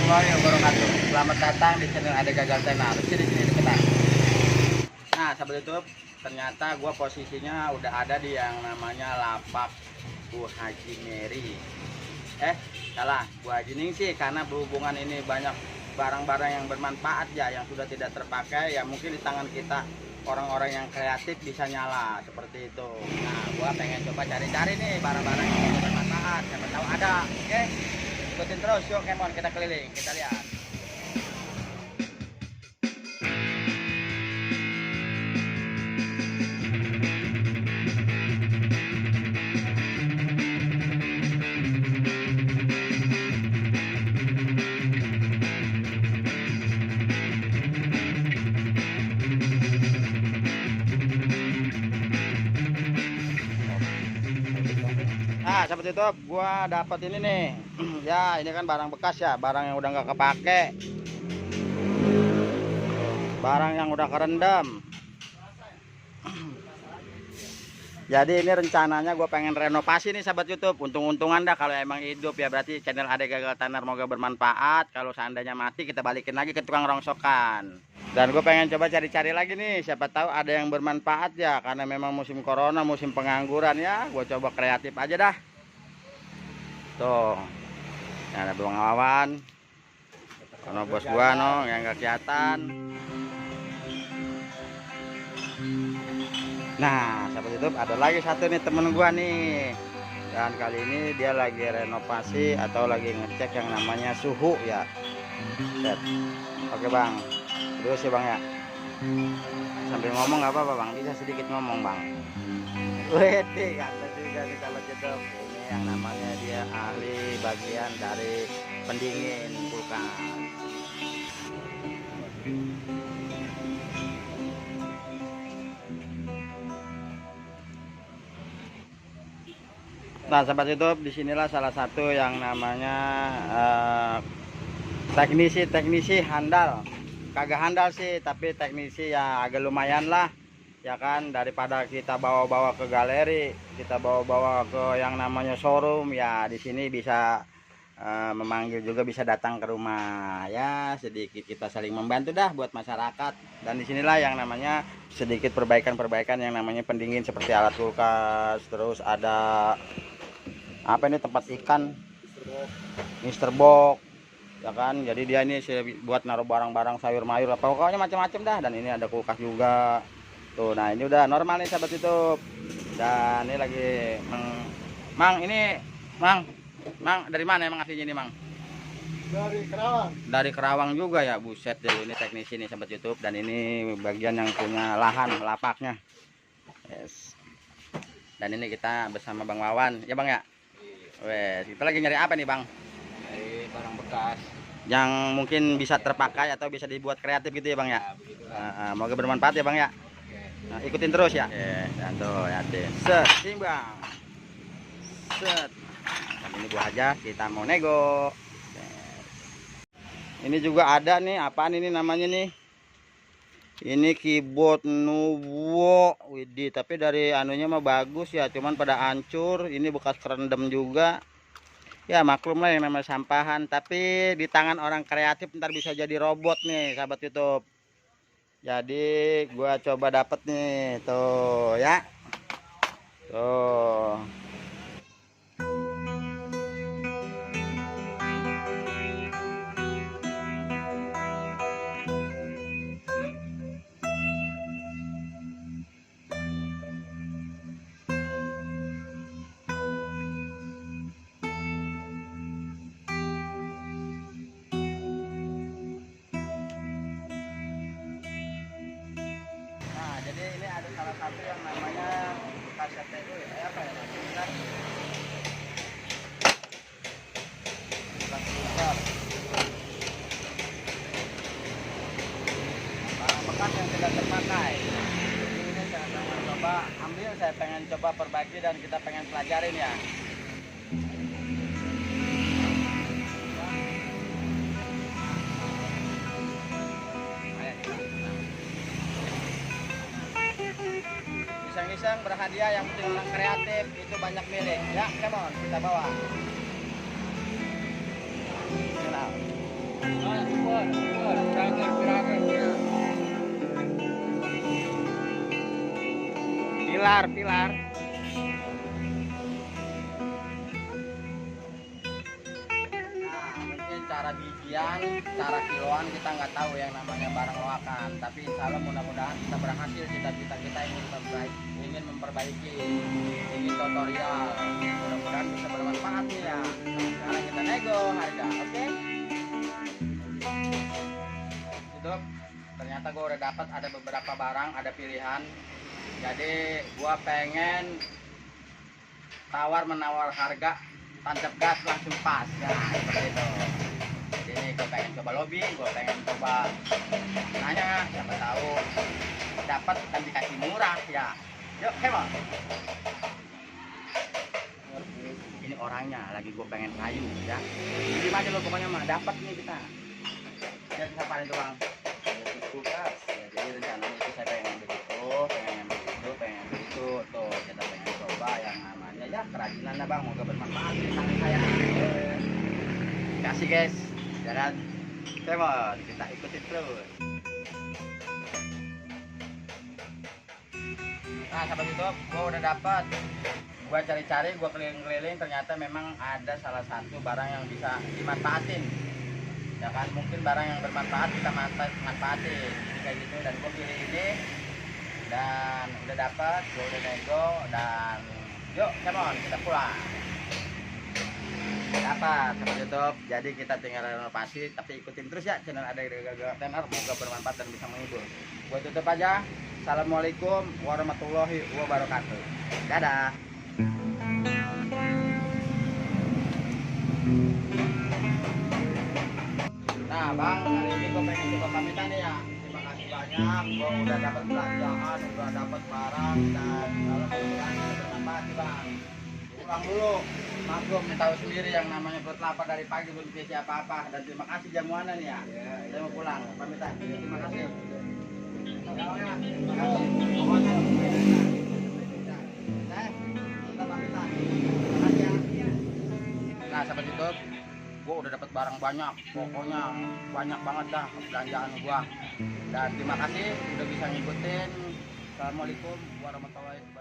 warahmatullahi wabarakatuh. Selamat datang di channel Ade Gagal Tenar. Sini deketan. Nah, sahabat YouTube, ternyata gua posisinya udah ada di yang namanya lapak Bu Haji Mary. Salah, Bu Haji Ningsih, karena berhubungan ini banyak barang-barang yang bermanfaat ya, yang sudah tidak terpakai ya, mungkin di tangan kita orang-orang yang kreatif bisa nyala seperti itu. Nah, gua pengen coba cari-cari nih barang-barang yang bermanfaat, siapa tahu ada. Oke, ikutin terus, yuk Kemon, kita keliling, kita lihat. Nah, sahabat YouTube, gua dapat ini nih. Ya, ini kan barang bekas ya, barang yang udah nggak kepake, barang yang udah kerendam. Jadi ini rencananya gue pengen renovasi nih sahabat YouTube. Untung-untungan dah kalau emang hidup ya, berarti channel Ade Gagal Tenar moga bermanfaat. Kalau seandainya mati, kita balikin lagi ke tukang rongsokan. Dan gue pengen coba cari-cari lagi nih, siapa tahu ada yang bermanfaat ya, karena memang musim corona, musim pengangguran ya. Gue coba kreatif aja dah. Tuh, ada Bang Wawan, karena bos gua no yang gak kelihatan. Nah, sahabat YouTube, ada lagi satu nih temen gua nih. Dan kali ini dia lagi renovasi atau lagi ngecek yang namanya suhu ya. Set. Oke Bang, terus ya Bang ya. Sambil ngomong nggak apa-apa Bang, bisa sedikit ngomong Bang. Wede, kata juga nih sahabat YouTube. Ini yang namanya dia ahli bagian dari pendingin kulkas. Nah, sahabat YouTube, disinilah salah satu yang namanya teknisi handal. Kagak handal sih, tapi teknisi ya agak lumayan lah, ya kan. Daripada kita bawa-bawa ke galeri, kita bawa-bawa ke yang namanya showroom, ya di sini bisa memanggil juga, bisa datang ke rumah. Ya sedikit kita saling membantu dah buat masyarakat. Dan disinilah yang namanya sedikit perbaikan-perbaikan yang namanya pendingin seperti alat kulkas, terus ada apa ini, tempat ikan Mr. Box ya kan. Jadi dia ini buat naruh barang-barang sayur mayur apa pokoknya macam-macam dah. Dan ini ada kulkas juga tuh. Nah, ini udah normal nih sahabat YouTube. Dan ini lagi Mang ini Mang dari mana emang aslinya ini Mang? Dari Kerawang. Dari Kerawang juga ya, buset deh. Ini teknisi nih sahabat YouTube. Dan ini bagian yang punya lahan lapaknya. Yes. Dan ini kita bersama Bang Wawan ya Bang ya. Wes, kita lagi nyari apa nih Bang? Dari barang bekas Yang mungkin bisa terpakai atau bisa dibuat kreatif gitu ya Bang ya. Moga bermanfaat ya Bang ya. Nah, ikutin terus ya. Dan tuh ya deh. Set, timbang. Set. Dan ini gua aja, kita mau nego. Ini juga ada nih, apaan ini namanya nih? Ini keyboard Nuvo, widih, tapi dari anunya mah bagus ya, cuman pada hancur. Ini bekas kerendam juga. Ya maklum lah yang namanya sampahan, tapi di tangan orang kreatif ntar bisa jadi robot nih sahabat YouTube. Jadi gua coba dapet nih, tuh ya. Tuh. Jadi ini ada salah satu yang namanya kaset itu ya, apa ya namanya? Barang bekas yang tidak terpakai. Jadi ini saya pengen coba ambil, saya pengen coba perbaiki dan kita pengen pelajarin ya. Iseng-iseng berhadiah, yang penting orang kreatif itu banyak milik ya. Come on, kita bawa. Kenal. Pilar. Nah, mungkin cara bijian, cara kiloan kita nggak tahu yang namanya barang loakan. Tapi insya Allah mudah-mudahan kita berhasil cita-cita kita ingin memperbaiki, ingin tutorial. Mudah-mudahan bisa bermanfaat nih ya. Sekarang kita nego harga, oke? Itu ternyata gue udah dapat ada beberapa barang, ada pilihan. Jadi gue pengen tawar menawar harga, tancap gas langsung pas, nah seperti itu. Jadi ini gue pengen coba lobby, gue pengen coba nanya, siapa tahu dapat dan dikasih murah ya. Yuk, kemon. Ini orangnya lagi gue pengen kayu ya. Jadi aja lo pokoknya mah dapat nih kita. Ya bisa paling doang. Kulkas. Ya, jadi rencananya itu saya pengen begitu, pengen begitu tuh kita pengen coba yang namanya ya kerajinan lah bang, moga bermanfaat di tangan saya. Kasih guys, jangan kemon, kita ikutin terus. Nah sahabat YouTube, gue udah dapat. Gue cari-cari, gue keliling-keliling, ternyata memang ada salah satu barang yang bisa dimanfaatin. Ya kan, mungkin barang yang bermanfaat kita manfaatin. Jadi kayak gitu, dan gue pilih ini. Dan udah dapat, gue udah nego, dan yuk, come on, kita pulang. Dapat sahabat YouTube, jadi kita tinggal renovasi, tapi ikutin terus ya channel Ada Gagal Tenar, semoga bermanfaat dan bisa menghibur. Gue tutup aja. Assalamualaikum warahmatullahi wabarakatuh. Dadah. Nah bang, hari ini gue pengen coba pamitan nih ya. Terima kasih banyak, gue udah dapat belanjaan, udah dapat barang, dan kalau mudah-mudahan bisa bermanfaat nih bang. Pulang dulu, maklum tahu sendiri yang namanya perut lapar dari pagi belum dikasih apa-apa. Dan terima kasih jamuannya nih ya. Saya mau pulang, pamitan. Terima kasih. Nah sahabat YouTube, gue udah dapat barang banyak, pokoknya banyak banget dah belanjaan gue. Dan terima kasih udah bisa ngikutin. Assalamualaikum warahmatullahi wabarakatuh.